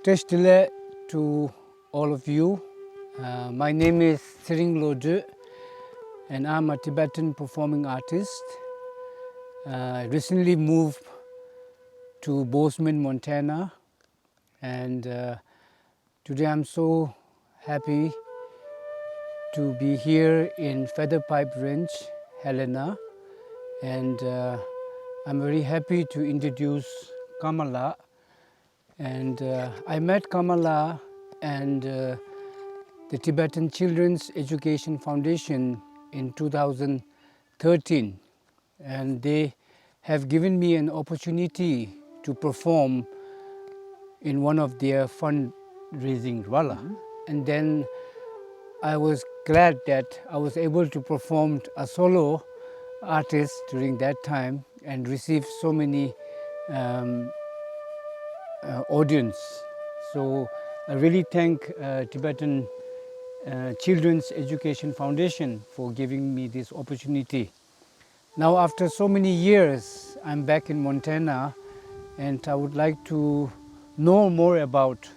Teshtile to all of you. My name is Tsering Lodju and I'm a Tibetan performing artist. I recently moved to Bozeman, Montana, and today I'm so happy to be here in Feather Pipe Range, Helena, and I'm very happy to introduce Kamala. And I met Kamala and the Tibetan Children's Education Foundation in 2013, and they have given me an opportunity to perform in one of their fundraising rala. And then I was glad that I was able to perform a solo artist during that time and receive so many audience. So I really thank Tibetan Children's Education Foundation for giving me this opportunity. Now after so many years, I'm back in Montana and I would like to know more about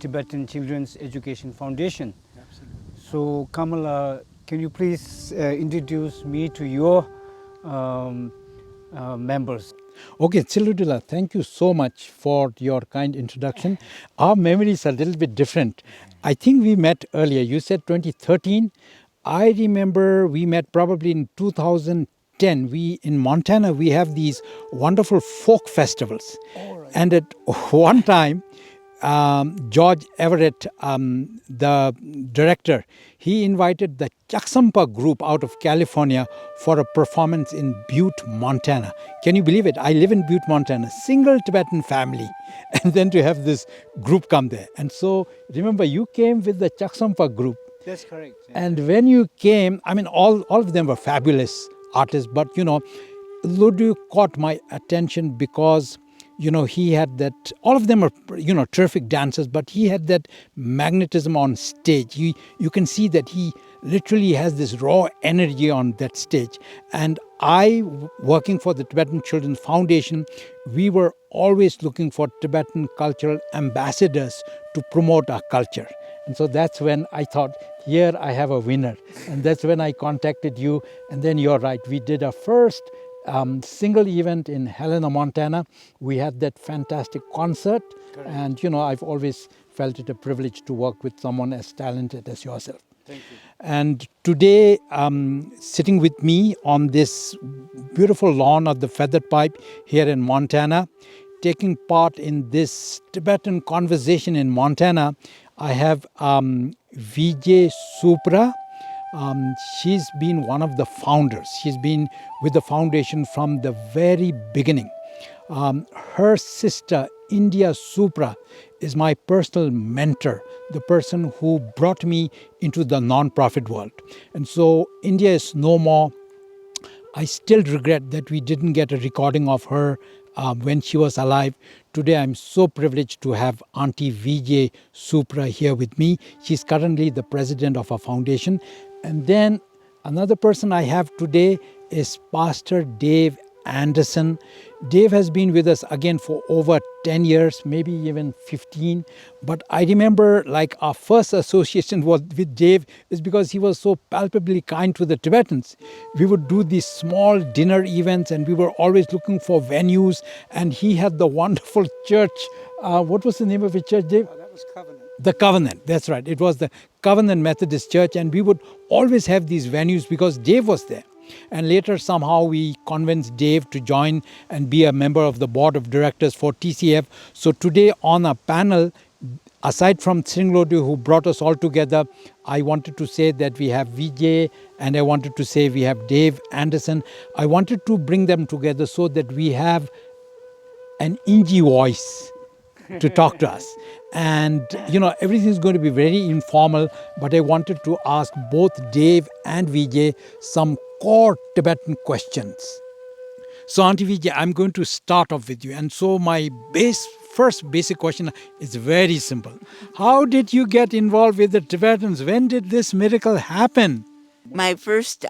Tibetan Children's Education Foundation. Absolutely. So Kamala, can you please introduce me to your members? Okay, Chiludula, thank you so much for your kind introduction. Our memories are a little bit different. I think we met earlier. You said 2013. I remember we met probably in 2010. In Montana, we have these wonderful folk festivals. And at one time, George Everett, the director, he invited the Chaksampa group out of California for a performance in Butte, Montana. Can you believe it? I live in Butte, Montana, single Tibetan family. And then to have this group come there. And so, remember, you came with the Chaksampa group. That's correct. And when you came, I mean, all of them were fabulous artists. But, Ludu caught my attention because he had that, all of them are, terrific dancers, but he had that magnetism on stage. You can see that he literally has this raw energy on that stage. And I, working for the Tibetan Children's Foundation, we were always looking for Tibetan cultural ambassadors to promote our culture. And so that's when I thought, here I have a winner. And that's when I contacted you. And then you're right, we did our first single event in Helena, Montana. We had that fantastic concert. Correct. And I've always felt it a privilege to work with someone as talented as yourself. Thank you. And today, sitting with me on this beautiful lawn of the Feathered Pipe here in Montana, taking part in this Tibetan conversation in Montana, I have Vijay Supra. She's been one of the founders. She's been with the foundation from the very beginning. Her sister, India Supra, is my personal mentor, the person who brought me into the non-profit world. And so India is no more. I still regret that we didn't get a recording of her when she was alive. Today I'm so privileged to have Auntie Vijay Supra here with me. She's currently the president of our foundation. And then another person I have today is Pastor Dave Anderson. Dave has been with us again for over 10 years, maybe even 15. But I remember our first association with Dave is because he was so palpably kind to the Tibetans. We would do these small dinner events and we were always looking for venues. And he had the wonderful church. What was the name of the church, Dave? That was Covenant. The Covenant, that's right. It was the Covenant Methodist Church, and we would always have these venues because Dave was there. And later somehow we convinced Dave to join and be a member of the board of directors for TCEF. So today on our panel, aside from Tsering Lodju, who brought us all together, I wanted to say that we have Vijay and I wanted to say we have Dave Anderson. I wanted to bring them together so that we have an Inji voice to talk to us. And, everything is going to be very informal, but I wanted to ask both Dave and Vijay some core Tibetan questions. So, Auntie Vijay, I'm going to start off with you. And so my first basic question is very simple. How did you get involved with the Tibetans? When did this miracle happen? My first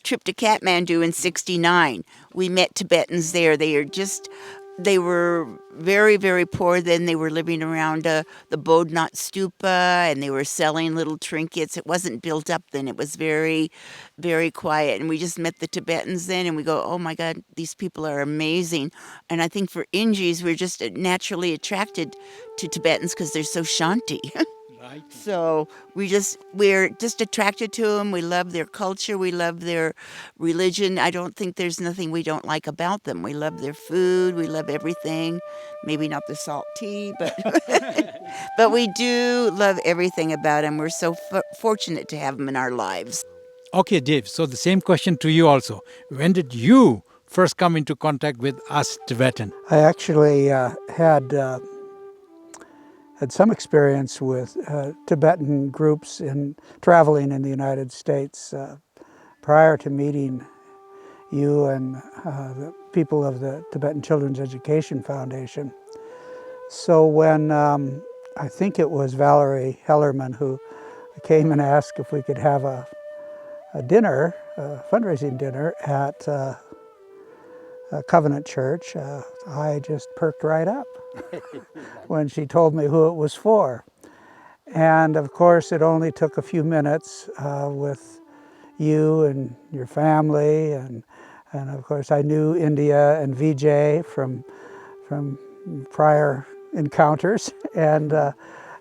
trip to Kathmandu in '69, we met Tibetans there. They are just they were very, very poor then. They were living around the Bodnat Stupa, and they were selling little trinkets. It wasn't built up then. It was very, very quiet. And we just met the Tibetans then, and we go, oh my God, these people are amazing. And I think for Ingis, we're just naturally attracted to Tibetans because they're so shanti. Right. So we're just attracted to them. We love their culture. We love their religion. I don't think there's nothing we don't like about them. We love their food. We love everything. Maybe not the salt tea, but but we do love everything about them. We're so fortunate to have them in our lives. Okay, Dave, so the same question to you also. When did you first come into contact with us Tibetan? I actually had some experience with Tibetan groups in traveling in the United States prior to meeting you and the people of the Tibetan Children's Education Foundation. So when I think it was Valerie Hellerman who came and asked if we could have a dinner, a fundraising dinner at Covenant Church, I just perked right up when she told me who it was for. And of course, it only took a few minutes with you and your family, and of course, I knew India and Vijay from prior encounters, and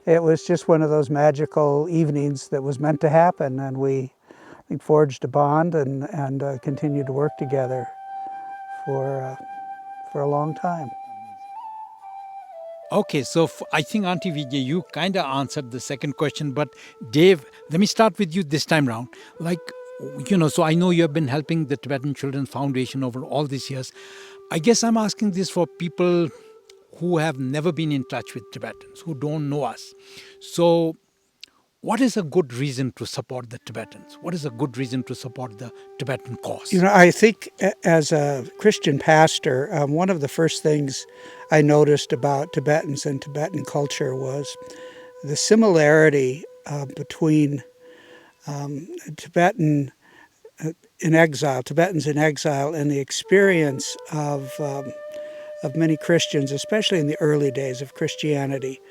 it was just one of those magical evenings that was meant to happen, and we forged a bond and continued to work together for a long time. Okay, so I think Auntie Vijay, you kind of answered the second question, but Dave, let me start with you this time round. Like, so I know you have been helping the Tibetan Children's Foundation over all these years. I guess I'm asking this for people who have never been in touch with Tibetans, who don't know us. So what is a good reason to support the Tibetans? What is a good reason to support the Tibetan cause? I think as a Christian pastor, one of the first things I noticed about Tibetans and Tibetan culture was the similarity between Tibetans in exile, and the experience of many Christians, especially in the early days of Christianity,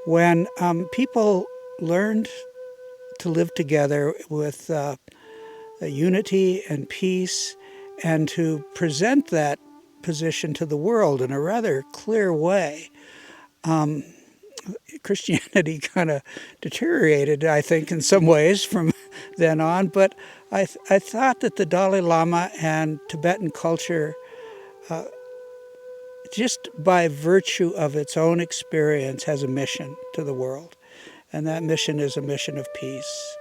when people learned to live together with unity and peace, and to present that position to the world in a rather clear way. Christianity kind of deteriorated, I think, in some ways from then on, but I thought that the Dalai Lama and Tibetan culture, just by virtue of its own experience, has a mission to the world. And that mission is a mission of peace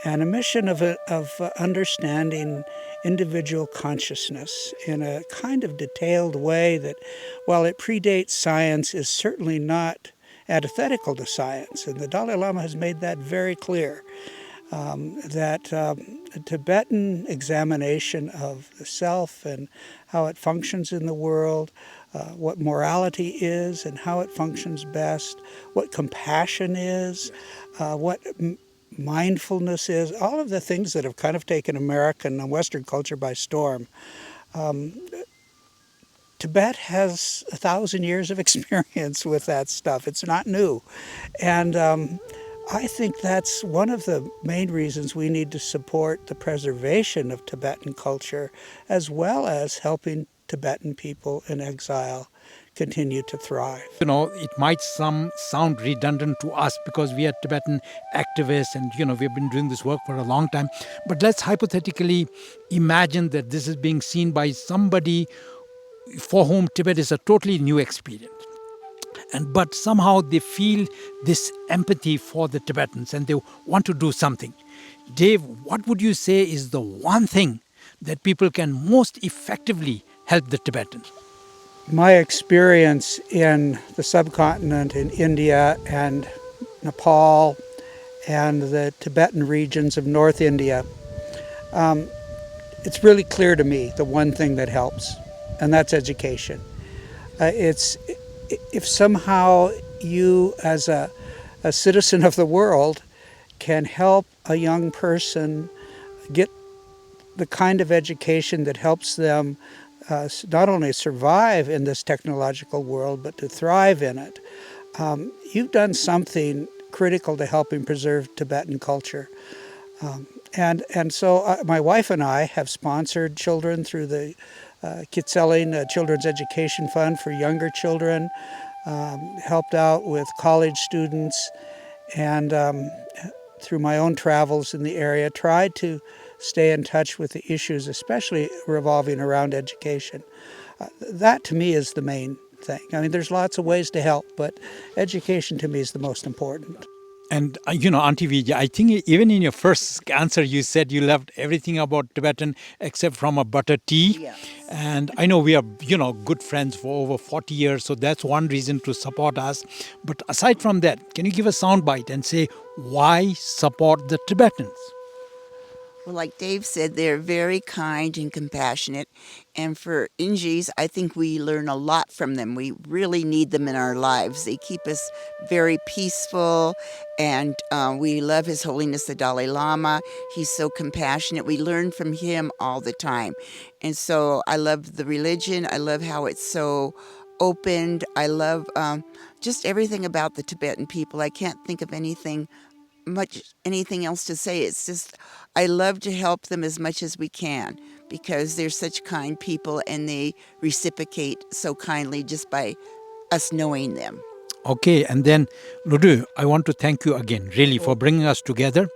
and a mission of understanding individual consciousness in a kind of detailed way that, while it predates science, is certainly not antithetical to science. And the Dalai Lama has made that very clear, that a Tibetan examination of the self and how it functions in the world, what morality is and how it functions best, what compassion is, what mindfulness is, all of the things that have kind of taken American and Western culture by storm. Tibet has 1,000 years of experience with that stuff. It's not new. And I think that's one of the main reasons we need to support the preservation of Tibetan culture, as well as helping Tibetan people in exile continue to thrive. It might sound redundant to us because we are Tibetan activists and, we've been doing this work for a long time. But let's hypothetically imagine that this is being seen by somebody for whom Tibet is a totally new experience. But somehow they feel this empathy for the Tibetans and they want to do something. Dave, what would you say is the one thing that people can most effectively help the Tibetans? My experience in the subcontinent, in India and Nepal and the Tibetan regions of North India, it's really clear to me the one thing that helps, and that's education. If somehow you, as a citizen of the world, can help a young person get the kind of education that helps them not only survive in this technological world, but to thrive in it. You've done something critical to helping preserve Tibetan culture. And so my wife and I have sponsored children through the Kitseling Children's Education Fund for younger children, helped out with college students, and through my own travels in the area, tried to stay in touch with the issues, especially revolving around education. That to me is the main thing. I mean, there's lots of ways to help, but education to me is the most important. And Auntie Vijay, I think even in your first answer, you said you loved everything about Tibetan except from a butter tea. Yes. And I know we are, good friends for over 40 years, so that's one reason to support us. But aside from that, can you give a soundbite and say why support the Tibetans? Well, like Dave said, they're very kind and compassionate. And for Injis, I think we learn a lot from them. We really need them in our lives. They keep us very peaceful, and we love His Holiness the Dalai Lama. He's so compassionate. We learn from him all the time. And so I love the religion. I love how it's so opened. I love just everything about the Tibetan people. I can't think of anything else to say. It's just I love to help them as much as we can because they're such kind people and they reciprocate so kindly just by us knowing them. Okay, and then Ludu, I want to thank you again, really, for bringing us together.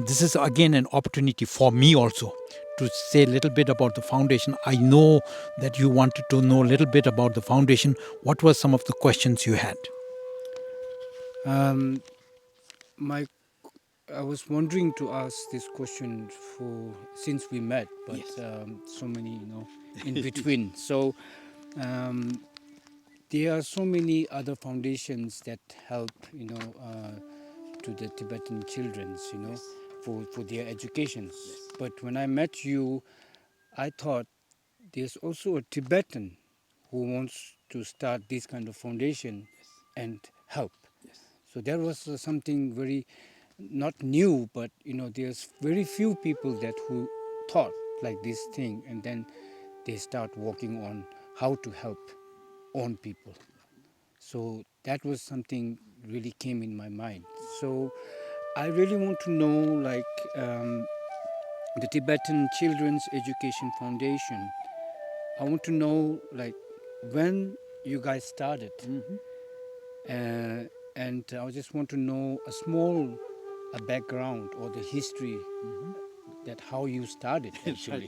This is again an opportunity for me also to say a little bit about the foundation. I know that you wanted to know a little bit about the foundation. What were some of the questions you had? I was wondering to ask this question since we met, but Yes. so many, in between. So there are so many other foundations that help, to the Tibetan children, for their educations. But when I met you, I thought there's also a Tibetan who wants to start this kind of foundation and help. So that was something very not new, but there's very few people who thought like this thing, and then they start working on how to help own people. So that was something really came in my mind. So I really want to know, the Tibetan Children's Education Foundation. I want to know, when you guys started, and I just want to know a background or the history that how you started actually.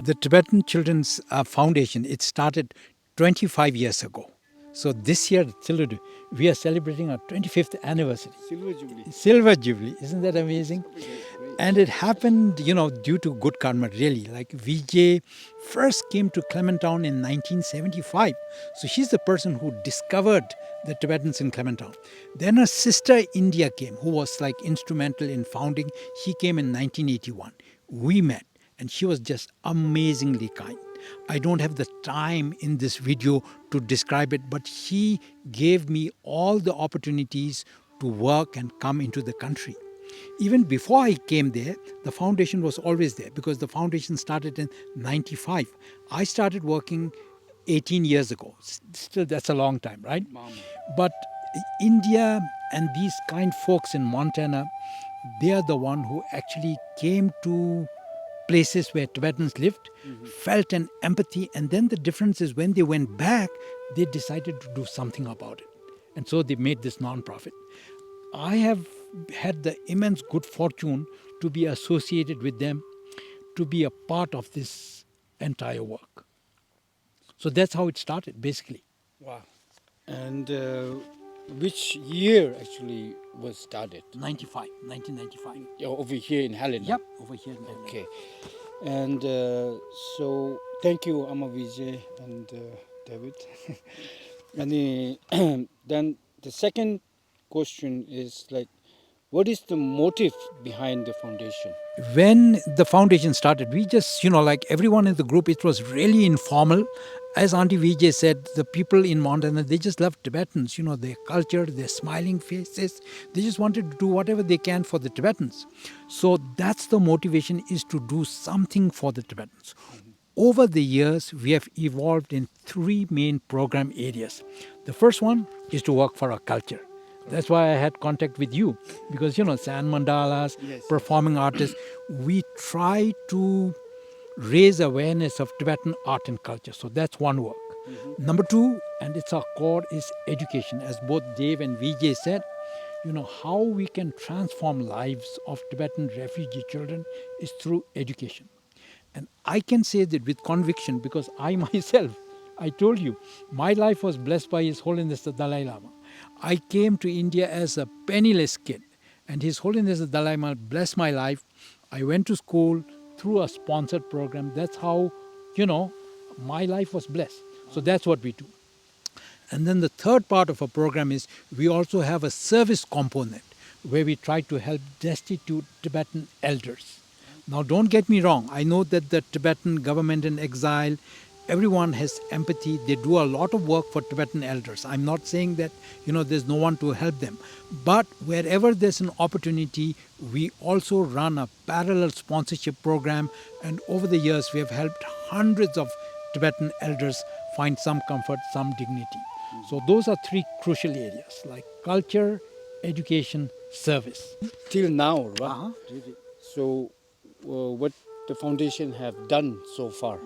The Tibetan Children's Foundation, it started 25 years ago. So this year, Chiludu, we are celebrating our 25th anniversary. Silver Jubilee. Silver Jubilee. Isn't that amazing? And it happened, due to good karma, really. Like Vijay first came to Clementown in 1975. So she's the person who discovered the Tibetans in Clementown. Then her sister India came, who was instrumental in founding. She came in 1981. We met, and she was just amazingly kind. I don't have the time in this video to describe it, but she gave me all the opportunities to work and come into the country. Even before I came there, the foundation was always there because the foundation started in 95. I started working 18 years ago. Still, that's a long time, right? But India and these kind folks in Montana, they are the one who actually came to places where Tibetans lived, felt an empathy, and then the difference is when they went back, they decided to do something about it. And so they made this non-profit. I have had the immense good fortune to be associated with them, to be a part of this entire work. So that's how it started, basically. Wow. And which year actually was started? 1995. Over here in Helena? Yep, over here in Helena. Okay. And so thank you, Vijay and David. And then the second question is what is the motive behind the foundation? When the foundation started, we just, everyone in the group, it was really informal. As Auntie Vijay said, the people in Montana, they just love Tibetans, their culture, their smiling faces. They just wanted to do whatever they can for the Tibetans. So that's the motivation, is to do something for the Tibetans. over the years, we have evolved in three main program areas. The first one is to work for our culture. That's why I had contact with you, because sand mandalas, performing artists, we try to raise awareness of Tibetan art and culture. So that's one work. Number two, and it's our core, is education. As both Dave and Vijay said, how we can transform lives of Tibetan refugee children is through education. And I can say that with conviction because I myself, I told you, my life was blessed by His Holiness the Dalai Lama. I came to India as a penniless kid, and His Holiness the Dalai Lama blessed my life. I went to school through a sponsored program. That's how, my life was blessed. So that's what we do. And then the third part of our program is we also have a service component where we try to help destitute Tibetan elders. Now, don't get me wrong. I know that the Tibetan government in exile, everyone has empathy. They do a lot of work for Tibetan elders. I'm not saying that, there's no one to help them. But wherever there's an opportunity, we also run a parallel sponsorship program. And over the years, we have helped hundreds of Tibetan elders find some comfort, some dignity. So those are three crucial areas like culture, education, service. Till now, right? Uh-huh. So, what the foundation have done so far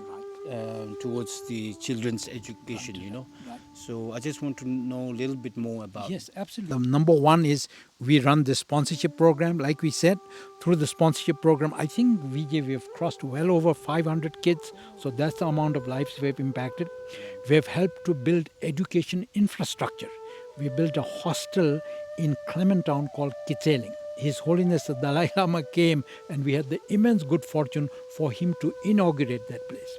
towards the children's education, Right. So I just want to know a little bit more about. Yes, absolutely. Number one is we run the sponsorship program. Like we said, through the sponsorship program, I think we have crossed well over 500 kids. So that's the amount of lives we have impacted. We have helped to build education infrastructure. We built a hostel in Clementown called Kitseling. His Holiness the Dalai Lama came and we had the immense good fortune for him to inaugurate that place.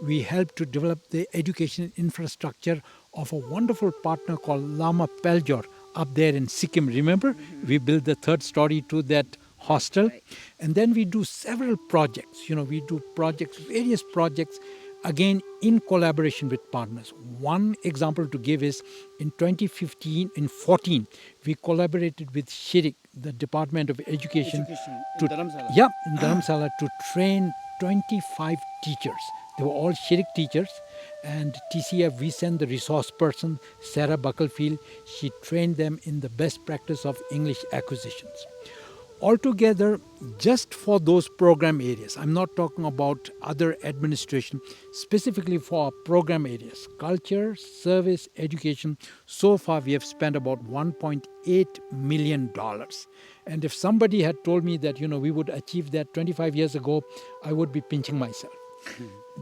We helped to develop the education infrastructure of a wonderful partner called Lama Peljor up there in Sikkim. Remember? We built the third story to that hostel. Right. And then we do several projects. We do projects, various projects, again in collaboration with partners. One example to give is in 14, we collaborated with Shirik, the Department of Education, in Dharamsala. in Dharamsala to train 25 teachers. They were all Shirik teachers, and TCEF, we sent the resource person, Sarah Bucklefield. She trained them in the best practice of English acquisitions. Altogether, just for those program areas, I'm not talking about other administration, specifically for our program areas, culture, service, education, so far we have spent about $1.8 million. And if somebody had told me that, we would achieve that 25 years ago, I would be pinching myself.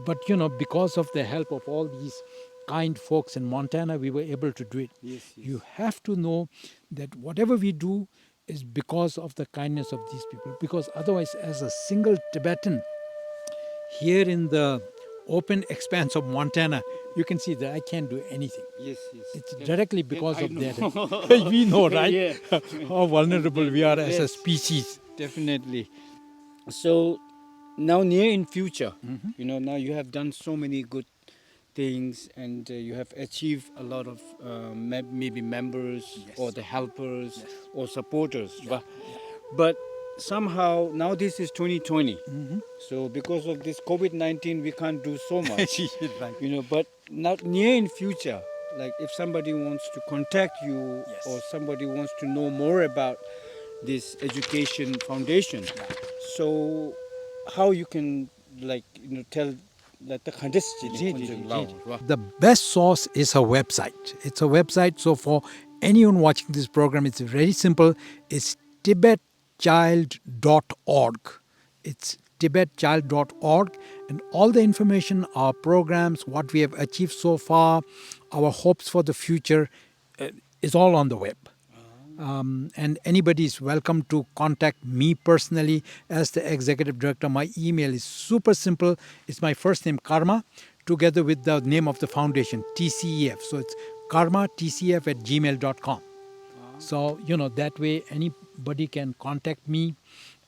But, because of the help of all these kind folks in Montana, we were able to do it. Yes. You have to know that whatever we do is because of the kindness of these people. Because otherwise, as a single Tibetan, here in the open expanse of Montana, you can see that I can't do anything. Yes. It's directly because I of know. that. We know, right? Yeah. How vulnerable we are as a Yes. species. Definitely. So now, near in future, now you have done so many good things, and you have achieved a lot of maybe members or the helpers or supporters. But somehow now this is 2020. So because of this COVID-19, we can't do so much. Right. But not near in future. Like if somebody wants to contact you or somebody wants to know more about this education foundation, so how you can tell that the The best source is a website. It's a website. So for anyone watching this program, it's very simple. It's tibetchild.org. It's tibetchild.org, and all the information, our programs, what we have achieved so far, our hopes for the future, is all on the web. And anybody is welcome to contact me personally as the executive director. My email is super simple. It's my first name, Karma, together with the name of the foundation, TCEF. So it's karmatcef@gmail.com. So, that way anybody can contact me.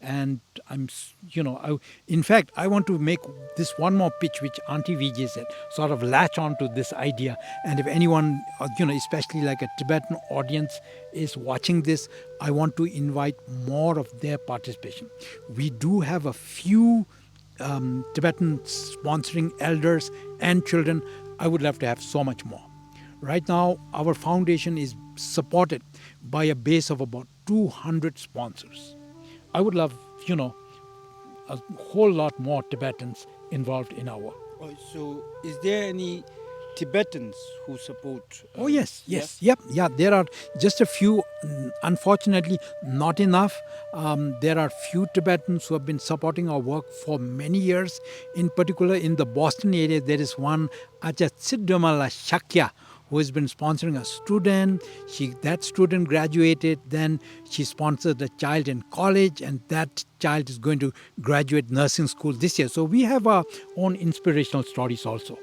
And in fact, I want to make this one more pitch, which Auntie Vijay said, sort of latch on to this idea. And if anyone, especially like a Tibetan audience is watching this, I want to invite more of their participation. We do have a few Tibetan sponsoring elders and children. I would love to have so much more. Right now, our foundation is supported by a base of about 200 sponsors. I would love, a whole lot more Tibetans involved in our work. Oh, so, is there any Tibetans who support? Oh, yes. Yeah, there are just a few, unfortunately, not enough. There are few Tibetans who have been supporting our work for many years. In particular, in the Boston area, there is one Acha Tsiddomala Shakya, who has been sponsoring a student. That student graduated, then she sponsored a child in college, and that child is going to graduate nursing school this year. So we have our own inspirational stories also.